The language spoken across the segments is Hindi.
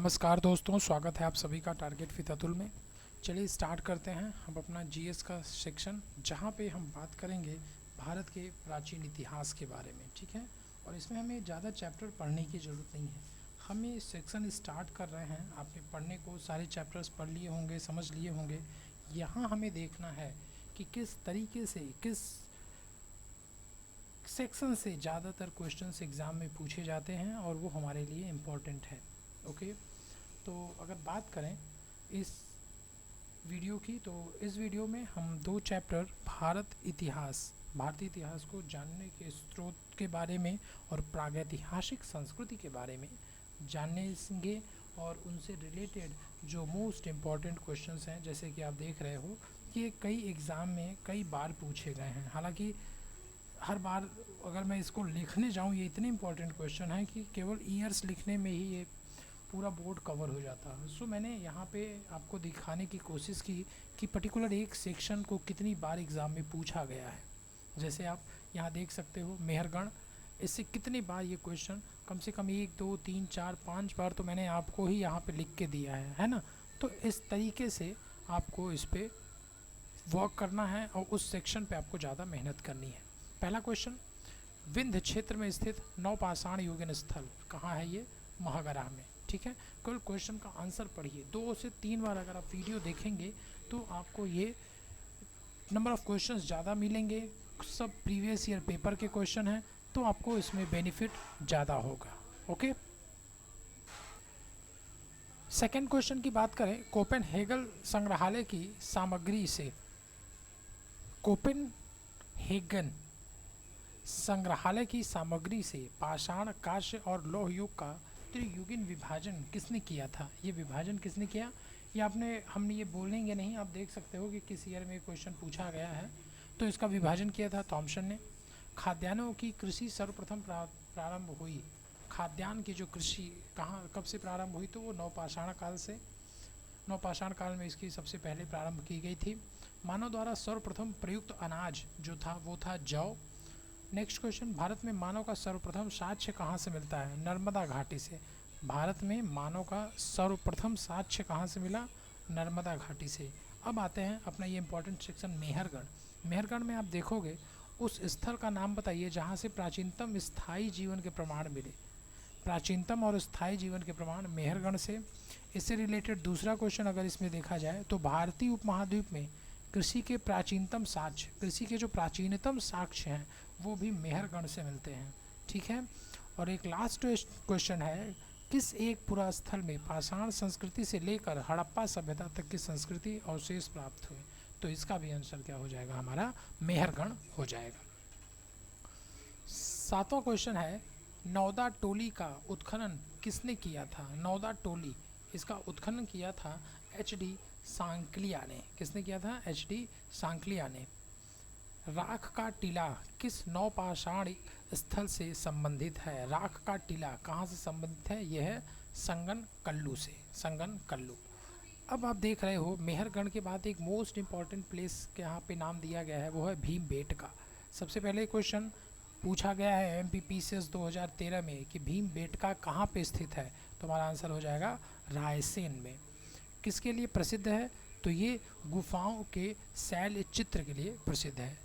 नमस्कार दोस्तों, स्वागत है आप सभी का टारगेट विद अतुल में। चलिए स्टार्ट करते हैं हम अपना जीएस का सेक्शन, जहां पे हम बात करेंगे भारत के प्राचीन इतिहास के बारे में। ठीक है, और इसमें हमें ज़्यादा चैप्टर पढ़ने की ज़रूरत नहीं है। हम ये सेक्शन स्टार्ट कर रहे हैं, आपने पढ़ने को सारे चैप्टर्स पढ़ लिए होंगे, समझ लिए होंगे। यहाँ हमें देखना है कि किस तरीके से, किस सेक्शन से ज़्यादातर क्वेश्चंस एग्ज़ाम में पूछे जाते हैं और वो हमारे लिए इम्पोर्टेंट है। ओके, तो अगर बात करें इस वीडियो की, तो इस वीडियो में हम दो चैप्टर भारतीय इतिहास को जानने के स्रोत के बारे में और प्रागैतिहासिक संस्कृति के बारे में जानेंगे, और उनसे रिलेटेड जो मोस्ट इम्पॉर्टेंट क्वेश्चंस हैं, जैसे कि आप देख रहे हो कि ये कई एग्ज़ाम में कई बार पूछे गए हैं। हालांकि हर बार अगर मैं इसको लिखने जाऊँ, ये इतने इम्पॉर्टेंट क्वेश्चन हैं कि केवल ईयर्स लिखने में ही ये पूरा बोर्ड कवर हो जाता है। सो मैंने यहाँ पे आपको दिखाने की कोशिश की कि पर्टिकुलर एक सेक्शन को कितनी बार एग्ज़ाम में पूछा गया है। जैसे आप यहाँ देख सकते हो मेहरगढ़, इससे कितनी बार ये क्वेश्चन, कम से कम 1 2 3 4 5 बार तो मैंने आपको ही यहाँ पे लिख के दिया है ना। तो इस तरीके से आपको इस पर वर्क करना है और उस सेक्शन पे आपको ज़्यादा मेहनत करनी है। पहला क्वेश्चन, विंध्य क्षेत्र में स्थित नवपाषाण युगीन स्थल कहाँ है? ये महागरा में। ठीक है, केवल क्वेश्चन का आंसर पढ़िए। 2 से 3 बार अगर आप वीडियो देखेंगे तो आपको ये नंबर ऑफ क्वेश्चंस ज़्यादा मिलेंगे। सब प्रीवियस ईयर पेपर के क्वेश्चन हैं, तो आपको इसमें बेनिफिट ज़्यादा होगा। ओके, सेकेंड क्वेश्चन की बात करें, कोपेनहेगन संग्रहालय की सामग्री से, कोपेनहेगन संग्रहालय की सामग्री से पाषाण, कांस्य और लौह युग का त्रियुगीन विभाजन किसने किया था? ये विभाजन किसने किया? ये हमने ये बोलेंगे नहीं, आप देख सकते हो कि किस ईयर में क्वेश्चन पूछा गया है। तो इसका विभाजन किया था थॉम्सन ने। खाद्यान्नों की कृषि सर्वप्रथम प्रारंभ हुई, खाद्यान्न की जो कृषि कहाँ कब से प्रारंभ हुई? तो वो नवपाषाण काल से, नवपाषाण काल में इसकी सबसे पहले प्रारंभ की गई थी। मानव द्वारा सर्वप्रथम प्रयुक्त अनाज जो था वो था जौ। नेक्स्ट क्वेश्चन, भारत में मानव का सर्वप्रथम साक्ष्य कहाँ से मिलता है? नर्मदा घाटी से। भारत में मानव का सर्वप्रथम साक्ष्य कहाँ से मिला? नर्मदा घाटी से। अब आते हैं अपना ये इंपॉर्टेंट सेक्शन मेहरगढ़। मेहरगढ़ में आप देखोगे उस स्थल का नाम बताइए जहाँ से प्राचीनतम स्थायी जीवन के प्रमाण मिले। प्राचीनतम और स्थायी जीवन के प्रमाण मेहरगढ़ से। इससे रिलेटेड दूसरा क्वेश्चन अगर इसमें देखा जाए तो भारतीय उपमहाद्वीप में कृषि के प्राचीनतम साक्ष्य, कृषि के जो प्राचीनतम साक्ष्य हैं वो भी मेहरगढ़ से मिलते हैं। ठीक है, और एक लास्ट क्वेश्चन है, किस एक पुरा स्थल में पाषाण संस्कृति से लेकर हड़प्पा सभ्यता तक की संस्कृति अवशेष प्राप्त हुए? तो इसका भी आंसर क्या हो जाएगा? हमारा मेहरगढ़ हो जाएगा। सातवां क्वेश्चन है, नौदा टोली का उत्खनन किसने किया था? नौदा टोली, इसका उत्खनन किया था एच.डी. सांकलिया ने। किसने किया था? एच.डी. सांकलिया ने। राख का टीला किस नवपाषाण स्थल से संबंधित है? राख का टीला कहाँ से संबंधित है? यह है संगन कल्लू से, संगन कल्लू। अब आप देख रहे हो मेहरगढ़ के बाद एक मोस्ट इम्पॉर्टेंट प्लेस के यहाँ पे नाम दिया गया है, वो है भीमबेटका। सबसे पहले क्वेश्चन पूछा गया है एमपीपीसीएस 2013 में कि भीमबेटका कहाँ पे स्थित है? तो हमारा आंसर हो जाएगा रायसेन में। किसके लिए प्रसिद्ध है? तो ये गुफाओं के शैल चित्र के लिए प्रसिद्ध है।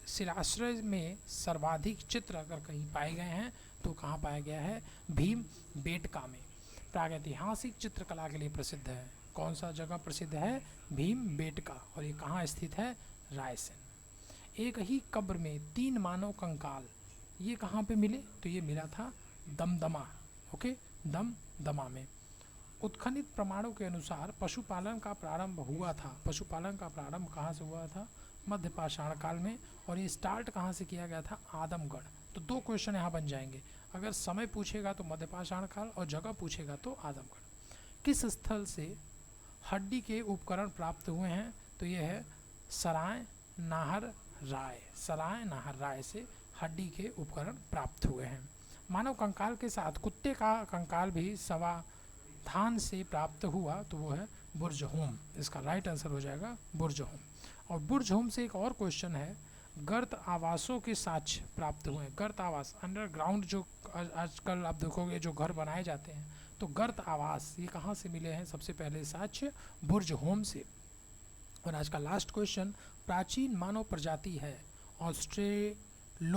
शिलाश्रय में सर्वाधिक चित्र अगर कहीं पाए गए हैं तो कहाँ पाया गया है? भीमबेटका में। प्रागैतिहासिक चित्रकला के लिए प्रसिद्ध है। कौन सा जगह प्रसिद्ध है? भीमबेटका। और ये कहाँ स्थित है? रायसेन। एक ही कब्र में 3 मानव कंकाल, ये कहाँ पे मिले? तो ये मिला था दमदमा। ओके, दमदमा में। उत्खनित प्रमाणों के अनुसार पशुपालन का प्रारंभ हुआ था। पशुपालन का प्रारंभ कहाँ से हुआ था? मध्य पाषाण काल में। और ये स्टार्ट कहाँ से किया गया था? आदमगढ़। तो 2 क्वेश्चन यहाँ बन जाएंगे। अगर समय पूछेगा तो मध्य पाषाण काल, और जगह पूछेगा तो आदमगढ़। किस स्थल से हड्डी के उपकरण प्राप्त हुए हैं? तो ये है सराय नाहर राय। सराय नाहर राय से हड्डी के उपकरण प्राप्त हुए हैं। मानव कंकाल के साथ कुत्ते का कंकाल भी समाधान से प्राप्त हुआ, तो वो है बुर्जहोम। इसका राइट आंसर हो जाएगा बुर्जहोम। और बुर्जहोम से एक और क्वेश्चन है, गर्त आवासों के साक्ष्य प्राप्त हुए। गर्त आवास, अंडरग्राउंड जो आजकल आप देखोगे जो घर बनाए जाते हैं, तो गर्त आवास ये कहाँ से मिले हैं? सबसे पहले साक्ष्य बुर्ज होम से। और आज का लास्ट क्वेश्चन, प्राचीन मानव प्रजाति है ऑस्ट्रेलोपिथेकस।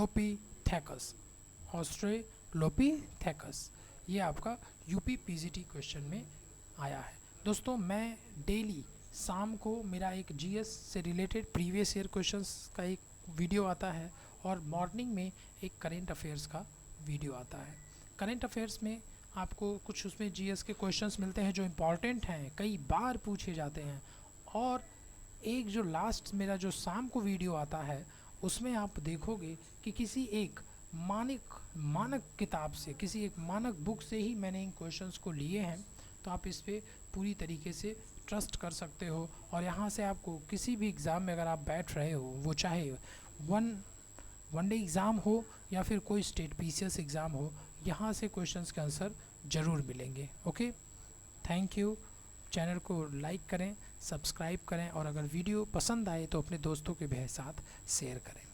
ऑस्ट्रेलोपिथेकस ये आपका यूपी पीजीटी क्वेश्चन में आया है। दोस्तों मैं डेली शाम को मेरा एक जीएस से रिलेटेड प्रीवियस ईयर क्वेश्चंस का एक वीडियो आता है और मॉर्निंग में एक करेंट अफेयर्स का वीडियो आता है। करेंट अफेयर्स में आपको कुछ उसमें जीएस के क्वेश्चंस मिलते हैं जो इम्पॉर्टेंट हैं, कई बार पूछे जाते हैं। और एक जो लास्ट मेरा जो शाम को वीडियो आता है उसमें आप देखोगे कि किसी एक मानक किताब से, किसी एक मानक बुक से ही मैंने इन क्वेश्चंस को लिए हैं। तो आप इस पे पूरी तरीके से ट्रस्ट कर सकते हो। और यहाँ से आपको किसी भी एग्ज़ाम में अगर आप बैठ रहे हो, वो चाहे वन डे एग्ज़ाम हो या फिर कोई स्टेट पीसीएस एग्ज़ाम हो, यहाँ से क्वेश्चंस के आंसर ज़रूर मिलेंगे। Okay, thank you. चैनल को लाइक करें, सब्सक्राइब करें और अगर वीडियो पसंद आए तो अपने दोस्तों के भी साथ शेयर करें।